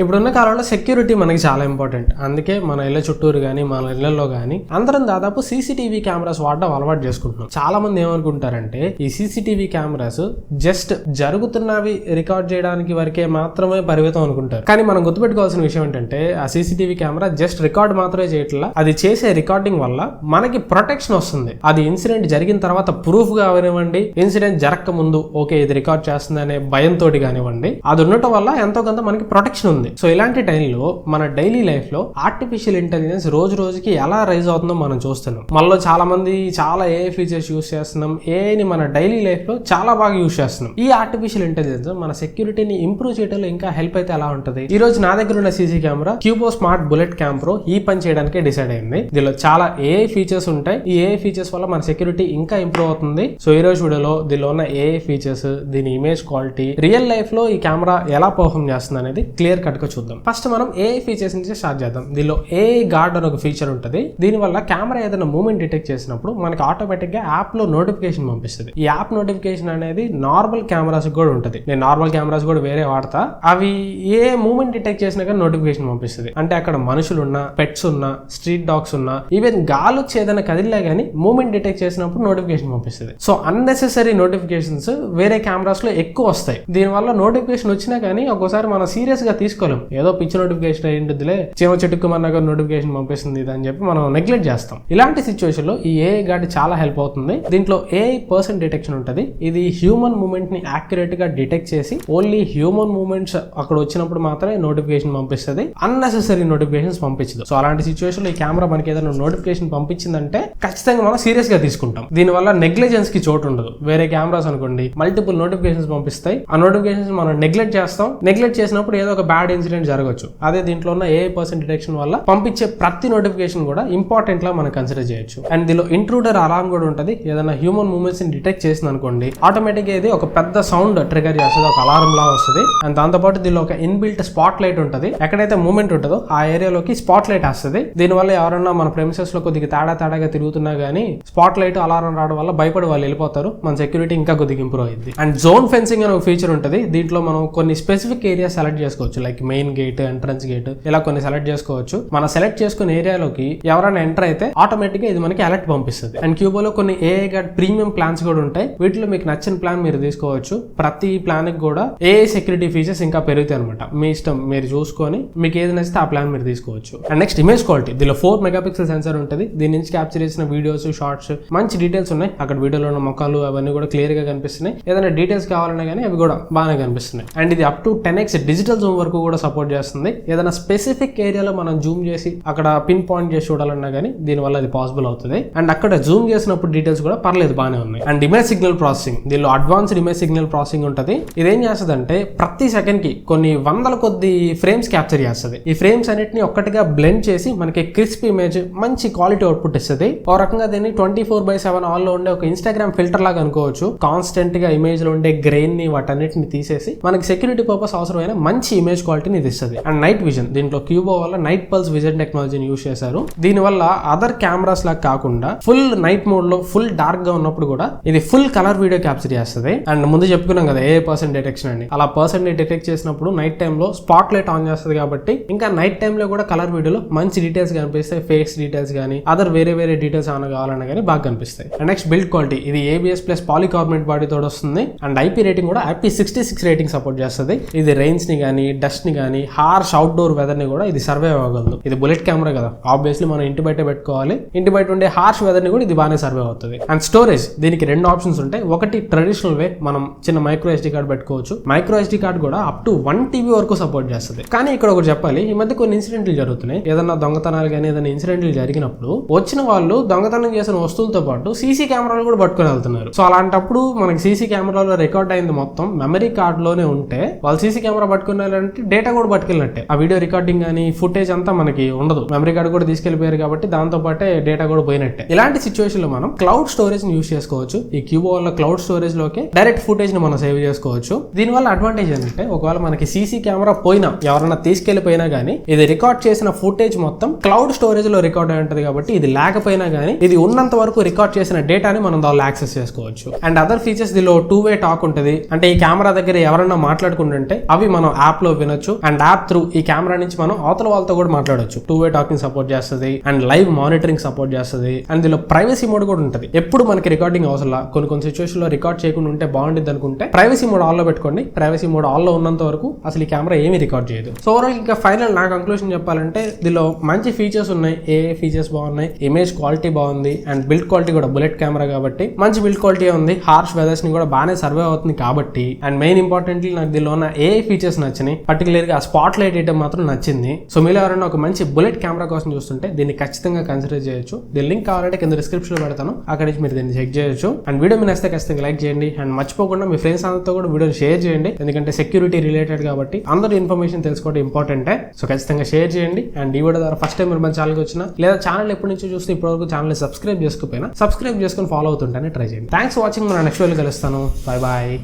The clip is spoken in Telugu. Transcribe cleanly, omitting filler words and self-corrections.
ఇప్పుడున్న కాలంలో సెక్యూరిటీ మనకి చాలా ఇంపార్టెంట్. అందుకే మన ఇళ్ళ చుట్టూరు కానీ మన ఇళ్లలో కానీ అందరం దాదాపు సీసీటీవీ కెమెరాస్ వాడడం అలవాటు చేసుకుంటున్నాం. చాలా మంది ఏమనుకుంటారంటే ఈ సీసీటీవీ కెమెరాస్ జస్ట్ జరుగుతున్నవి రికార్డ్ చేయడానికి వరకే మాత్రమే పరిమితం అనుకుంటారు. కానీ మనం గుర్తుపెట్టుకోవాల్సిన విషయం ఏంటంటే ఆ సీసీటీవీ కెమెరా జస్ట్ రికార్డ్ మాత్రమే చేయట్లా, అది చేసే రికార్డింగ్ వల్ల మనకి ప్రొటెక్షన్ వస్తుంది. అది ఇన్సిడెంట్ జరిగిన తర్వాత ప్రూఫ్ గా అవనివ్వండి, ఇన్సిడెంట్ జరగక ముందు ఓకే ఇది రికార్డ్ చేస్తుంది అనే భయంతో కానివ్వండి, అది ఉండటం వల్ల ఎంతో కొంత మనకి ప్రొటెక్షన్ ఉంది. సో ఇలాంటి టైంలో మన డైలీ లైఫ్ లో ఆర్టిఫిషియల్ ఇంటెలిజెన్స్ రోజు రోజుకి ఎలా రైజ్ అవుతుందో మనం చూస్తున్నాం. మనలో చాలా మంది చాలా ఏఐ ఫీచర్స్ యూస్ చేస్తున్నాం. ఏఐని మన డైలీ లైఫ్ లో చాలా బాగా యూస్ చేస్తున్నాం. ఈ ఆర్టిఫిషియల్ ఇంటెలిజెన్స్ మన సెక్యూరిటీని ఇంప్రూవ్ చేయడంలో ఇంకా హెల్ప్ అయితే ఎలా ఉంటుంది? ఈ రోజు నా దగ్గర ఉన్న CC camera క్యూబో smart bullet cam pro ఈ పని చేయడానికి డిసైడ్ అయింది. దీనిలో చాలా ఏఐ ఫీచర్స్ ఉంటాయి. ఈ ఏఐ ఫీచర్స్ వల్ల మన సెక్యూరిటీ ఇంకా ఇంప్రూవ్ అవుతుంది. సో ఈ రోజు వీడియోలో దీనిలో ఉన్న ఏఐ ఫీచర్స్, దీని ఇమేజ్ క్వాలిటీ, రియల్ లైఫ్ లో ఈ కెమెరా ఎలా పర్ఫార్మ్ చేస్తుంది అనేది క్లియర్ కట్ గా చూద్దాం. ఫస్ట్ మనం ఏఐ ఫీచర్స్ నుంచి స్టార్ట్ చేద్దాం. దీనిలో ఏఐ గార్డ్ అని ఒక ఫీచర్ ఉంటుంది. దీని వల్ల కెమెరా ఏదైనా మూవ్మెంట్ డిటెక్ట్ చేసినప్పుడు మనకి ఆటోమేటిక్ గా యాప్ లో నోటిఫికేషన్ పంపిస్తుంది. ఈ యాప్ నోటిఫికేషన్ అనేది నార్మల్ కెమెరాస్ కూడా ఉంటుంది. నేను నార్మల్ కెమెరాస్ కూడా వేరే వాడతా. అవి ఏ మూవ్మెంట్ డిటెక్ట్ చేసినా కానీ నోటిఫికేషన్ పంపిస్తుంది. అంటే అక్కడ మనుషులు ఉన్నా, పెట్స్ ఉన్నా, స్ట్రీట్ డాగ్స్ ఉన్నా, ఈవెన్ గాలి వచ్చి ఏదైనా కదిలే కానీ మూవ్మెంట్ డిటెక్ట్ చేసినప్పుడు నోటిఫికేషన్ పంపిస్తుంది. సో అన్నెసెసరీ నోటిఫికేషన్స్ వేరే కెమెరాస్ లో ఎక్కువ వస్తాయి. దీని వల్ల నోటిఫికేషన్ వచ్చినా కానీ ఒక్కోసారి మనం సీరియస్ గా తీసుకోలేం. ఏదో పిచ్చి నోటిఫికేషన్ అయ్యిందిలే, చీమ చెట్టుకుమన్నాగా నోటిఫికేషన్ పంపిస్తుంది అని చెప్పి మనం నెగ్లెక్ట్ చేస్తాం. ఇలాంటి సిచ్యువేషన్ లో ఈ ఏఐ గార్డ్ చాలా హెల్ప్ అవుతుంది. దీంట్లో ఏఐ పర్సన్ డిటెక్షన్ ఉంటుంది. ఇది హ్యూమన్ మూవ్మెంట్ ని యాక్యురేట్ గా డిటెక్ట్ చేసి ఓన్లీ హ్యూమన్ మూవ్మెంట్స్ అక్కడ వచ్చినప్పుడు మాత్రమే నోటిఫికేషన్ పంపిస్తుంది. అన్నెసెసరీ నోటిఫికేషన్స్ పంపించదు. సో అలాంటి సిచ్యువేషన్ లో ఈ కెమెరా మనకి ఏదైనా నోటిఫికేషన్ పంపించిందంటే ఖచ్చితంగా మనం సీరియస్ గా తీసుకుంటాం. దీని వల్ల నెగ్లిజెన్స్ కి చోటు ఉండదు. వేరే కెమెరాస్ అనుకోండి మల్టిపుల్ నోటిఫికేషన్స్ పంపిస్తాయి. ఆ నోటిఫికేషన్స్ మనం నెగ్లెక్ట్ చేస్తాం. నెగ్లెక్ట్ చేసినప్పుడు ఏదో ఒక బ్యాడ్ ఇన్సిడెంట్ జరగచ్చు. అదే దీంట్లో ఉన్న ఏఐ పర్సన్ డిటెక్షన్ వల్ల పంపించే ప్రతి నోటిఫికేషన్ కూడా ఇంపార్టెంట్ లా మనం కన్సిడర్ చేయొచ్చు. అండ్ దీనిలో ఇంట్రూడర్ అలారం కూడా ఉంటుంది. ఏదైనా హ్యూమన్ మూవ్మెంట్స్ ని డిటెక్ట్ చేసింది అనుకోండి, ఆటోమేటిక్ గా ఇది ఒక పెద్ద సౌండ్ ట్రిగర్ చేస్తుంది, ఒక అలారం లా వస్తుంది. అండ్ దాంతో పాటు దీనిలో ఒక ఇన్బిల్ట్ స్పాట్ లైట్ ఉంటుంది. ఎక్కడైతే మూవ్మెంట్ ఉంటుందో ఆ ఏరియాలోకి స్పాట్ లైట్ వస్తుంది. దీనివల్ల ఎవరైనా మన ప్రెమిసెస్ లో కొద్దిగా తేడాగా తిరుగుతున్నా గానీ స్పాట్ లైట్ అలారం రావడం వల్ల భయపడి వాళ్ళు వెళ్ళిపోతారు. మన సెక్యూరిటీ ఇంకా కొద్దిగా ఇంప్రూవ్ అయింది. అండ్ జోన్ ఫెన్సింగ్ అనే ఒక ఫీచర్ ఉంటుంది. దీంట్లో మనం కొన్ని స్పెసిఫిక్ ఏరియా సెలెక్ట్ చేసుకోవచ్చు. Like main gate, entrance gate, ఇలా కొన్ని సెలెక్ట్ చేసుకోవచ్చు. మనం సెలెక్ట్ చేసుకున్న ఏరియాలోకి ఎవరైనా ఎంటర్ అయితే ఆటోమేటిక్ గా ఇది మనకి అలర్ట్ పంపిస్తుంది. అండ్ క్యూబోలో కొన్ని ఏఐ గార్డ్ ప్రీమియం ప్లాన్స్ కూడా ఉంటాయి. వీటిలో మీకు నచ్చిన ప్లాన్ మీరు తీసుకోవచ్చు. ప్రతి ప్లాన్ కి కూడా ఏఐ సెక్యూరిటీ ఫీచర్స్ ఇంకా పెరుగుతాయి అనమాట. మీ ఇష్టం, మీరు చూసుకొని మీకు ఏది నచ్చితే ఆ ప్లాన్ మీరు తీసుకోవచ్చు. And next image quality. దీనిలో 4 మెగాపిక్సెల్ సెన్సార్ ఉంటుంది. దీని నుంచి క్యాప్చర్ చేసిన వీడియోస్, షార్ట్స్, మంచి డీటెయిల్స్ ఉన్నాయి. అక్కడ వీడియోలో ఉన్న మొక్కలు అవన్నీ కూడా క్లియర్ గా కనిపిస్తున్నాయి. ఏదైనా డీటెయిల్స్ కావాలన్నా కానీ అవి కూడా బాగానే కనిపిస్తున్నాయి. అండ్ ఇది up to 10x digital Zoom వరకు కూడా సపోర్ట్ చేస్తుంది. ఏదైనా స్పెసిఫిక్ ఏరియాలో మనం జూమ్ చేసి అక్కడ పిన్ పాయింట్ చేసి చూడాలన్నా కానీ దీనివల్ల అది పాసిబుల్ అవుతుంది. అండ్ అక్కడ జూమ్ చేసినప్పుడు డీటెయిల్స్ కూడా పర్లేదు, బాగానే ఉన్నాయి. And image signal processing. దీనిలో అడ్వాన్స్డ్ ఇమేజ్ సిగ్నల్ ప్రాసెసింగ్ ఉంటుంది. ఇదేం చేస్తుంది అంటే ప్రతి సెకండ్ కి కొన్ని వందల కొద్ది ఫ్రేమ్స్ క్యాప్చర్ చేస్తుంది. ఈ ఫ్రేమ్స్ అన్నిటిని ఒక్కటిగా బ్లెండ్ చేసి మనకి క్రిస్ప్ ఇమేజ్, మంచి క్వాలిటీ అవుట్పుట్ ఇస్తుంది. ఒక రకంగా దీన్ని 24/7 ఆన్ లో ఉండే ఒక ఇన్స్టాగ్రామ్ ఫిల్టర్ లాగా అనుకోవచ్చు. కాన్స్టెంట్ గా ఇమేజ్ లో ఉండే గ్రెయిన్ ని వాటన్నిటిని తీసేసి మనకి సెక్యూరిటీ పర్పస్ అవసరమైన మంచి ఇమేజ్ క్వాలిటీని ఇది ఇస్తుంది. And night vision. దీంట్లో క్యూబో వల్ల నైట్ పల్స్ విజన్ టెక్నాలజీని యూస్ చేశారు. దీని వల్ల అదర్ కెమెరాస్ లాగా కాకుండా ఫుల్ నైట్ మోడ్ లో ఫుల్ డార్క్ గా ఉన్నప్పుడు కూడా ఇది ఫుల్ కలర్ వీడియో క్యాప్చర్ చేస్తుంది. అండ్ ముందు చెప్పుకున్నాం కదా ఏ పర్సన్ డిటెక్షన్ అని, అలా పర్సన్ డిటెక్ట్ చేసినప్పుడు నైట్ టైమ్ లో స్పాట్ లైట్ ఆన్ చేస్తుంది కాబట్టి ఇంకా నైట్ టైమ్ లో కూడా కలర్ వీడియోలో మంచి డీటెయిల్స్ కనిపిస్తాయి. ఫేస్ డీటెయిల్స్ కానీ అదర్ వేరే డీటెయిల్స్ ఏమైనా కావాలన్నా కానీ బాగా కనిపిస్తాయి. And next build quality. ఇది ABS ప్లస్ పాలికార్బోనేట్ బాడీ తోడు వస్తుంది. అండ్ IP రేటింగ్ కూడా IP66 రేటింగ్ సపోర్ట్ చేస్తుంది. ఇది రెయిన్స్ ని కానీ, డస్ట్ ని కానీ, హార్ష్ అవుట్డోర్ వెదర్ ని కూడా ఇది సర్వైవ్ అవ్వగలదు. ఇది బుల్లెట్ కెమెరా కదా, ఆబ్వియస్లీ మనం ఇంటి బయట పెట్టుకోవాలి. ఇంటి బయట ఉండే హార్ష్ వెదర్ ని కూడా ఇది బాగానే సర్వైవ్ అవుతుంది. And storage. దీనికి 2 ఆప్షన్స్ ఉంటాయి. ఒకటి ట్రెడిషనల్ వే, మనం చిన్న మైక్రో SD కార్డ్ పెట్టుకోవచ్చు. మైక్రో SD కార్డ్ కూడా అప్ టు 1 TB వరకు సపోర్ట్ చేస్తుంది. కానీ ఇక్కడ ఒకటి చెప్పాలి, ఈ మధ్య కొన్ని ఇన్సిడెంట్లు జరుగుతున్నాయి. ఏదన్నా దొంగతనాలు కానీ ఏదైనా ఇన్సిడెంట్లు జరిగినప్పుడు వచ్చిన వాళ్ళు దొంగతనం చేసిన వస్తువులతో పాటు సీసీ కెమెరాలు కూడా పట్టుకొని వెళ్తున్నారు. సో అలాంటప్పుడు మనకి సీసీ కెమెరాలో రికార్డ్ అయింది మొత్తం మెమరీ కార్డ్ లోనే ఉంటే వాళ్ళు సీసీ కెమెరా పట్టుకున్నారంటే డేటా కూడా పట్టుకెళ్ళినట్టే. ఆ వీడియో రికార్డింగ్ కానీ ఫుటేజ్ అంతా మనకి ఉండదు. మెమరీ కార్డ్ కూడా తీసుకెళ్లిపోయారు కాబట్టి దాంతో పాటే డేటా కూడా పోయినట్టే. ఇలాంటి సిచ్యువేషన్ లో మనం క్లౌడ్ స్టోరేజ్ ని యూస్ చేసుకోవచ్చు. ఈ క్యూబో వల్ల క్లౌడ్ స్టోరేజ్ లోకి డైరెక్ట్ ఫుటేజ్ ని మనం సేవ్ చేసుకోవచ్చు. దీని వల్ల అడ్వాంటేజ్ ఏంటంటే ఒకవేళ మనకి సీసీ కెమెరా పోయినా, ఎవరైనా తీసుకెళ్లిపోయినా గానీ ఇది రికార్డ్ చేసిన ఫుటేజ్ మొత్తం క్లౌడ్ స్టోరేజ్ లో రికార్డ్ అయి ఉంటది కాబట్టి ఇది లేకపోయినా గానీ ఇది ఉన్నంత వరకు రికార్డ్ చేసిన డేటాని మనం దానిలో యాక్సెస్ చేసుకోవచ్చు. అండ్ అదర్ ఫీచర్స్ దీనిలో 2-way టాక్ ఉంటుంది. అంటే ఈ కెమెరా దగ్గర ఎవరైనా మాట్లాడుకుంటుంటే అవి మనం యాప్ లో వినొచ్చు. మాట్లాడొచ్చు. అండ్ యాప్ త్రూ ఈ కెమెరా నుంచి మనం అవతల వాళ్ళతో కూడా మాట్లాడొచ్చు. 2-way టాకింగ్ సపోర్ట్ చేస్తుంది అండ్ లైవ్ మానిటరింగ్ సపోర్ట్ చేస్తుంది. అండ్ దీనిలో ప్రైవసీ మోడ్ కూడా ఉంటుంది. ఎప్పుడు మనకి రికార్డింగ్ అవసరం, కొన్ని సిచ్యువేషన్ లో రికార్డ్ చేయకుండా ఉంటే బాగుంటుంది అనుకుంటే ప్రైవసీ మోడ్ ఆన్ లో పెట్టుకోండి. ప్రైవసీ మోడ్ ఆన్ లో ఉన్నంత వరకు అసలు ఈ కెమెరా ఏమీ రికార్డ్ చేయదు. సో ఓవరాల్ ఇంకా ఫైనల్ నా కంక్లూషన్ చెప్పాలంటే దీనిలో మంచి ఫీచర్స్ ఉన్నాయి. ఏ ఫీచర్స్ బాగున్నాయి, ఇమేజ్ క్వాలిటీ బాగుంది అండ్ బిల్డ్ క్వాలిటీ కూడా బుల్లెట్ కెమెరా కాబట్టి మంచి బిల్డ్ క్వాలిటీ ఉంది. హార్ష్ వెదర్స్ ని కూడా బాగానే సర్వే అవుతుంది కాబట్టి. అండ్ మెయిన్ ఇంపార్టెంట్లీ నాకు దీనిలో ఉన్న ఏ ఫీచర్స్ నచ్చినాయి. పర్టికులర్ గా స్పాట్ లైట్ ఐటమ్ మాత్రం నచ్చింది. సో మీరు ఎవరైనా ఒక మంచి బుల్లెట్ కెమెరా కోసం చూస్తుంటే దీన్ని ఖచ్చితంగా కన్సిడర్ చేయొచ్చు. దీని లింక్ కావాలంటే కింద డిస్క్రిప్షన్ లో పెడతాను, అక్కడి నుంచి మీరు దీన్ని చెక్ చేయొచ్చు. అండ్ వీడియో మీ నచ్చితే ఖచ్చితంగా లైక్ చేయండి. అండ్ మర్చిపోకుండా మీ ఫ్రెండ్స్ అందరితో కూడా వీడియోని షేర్ చేయండి. ఎందుకంటే సెక్యూరిటీ రిలేటెడ్ కాబట్టి అందరూ ఇన్ఫర్మేషన్ తెలుసుకోవడం ఇంపార్టెంటే. సో ఖచ్చితంగా షేర్ చేయండి. అండ్ ఈ వీడియో ద్వారా ఫస్ట్ టైం మీరు మన ఛానల్కి వచ్చినా లేదా ఛానల్ ఎప్పటి నుంచి చూస్తే ఇప్పటివరకు ఛానల్ సబ్స్క్రైబ్ చేసుకోకపోయినా సబ్స్క్రైబ్ చేసుకొని ఫాలో అవుతుంటేనే ట్రై చేయండి. Thanks for watching. మన నెక్స్ట్ వీడియోలో కలుస్తాను. Bye bye.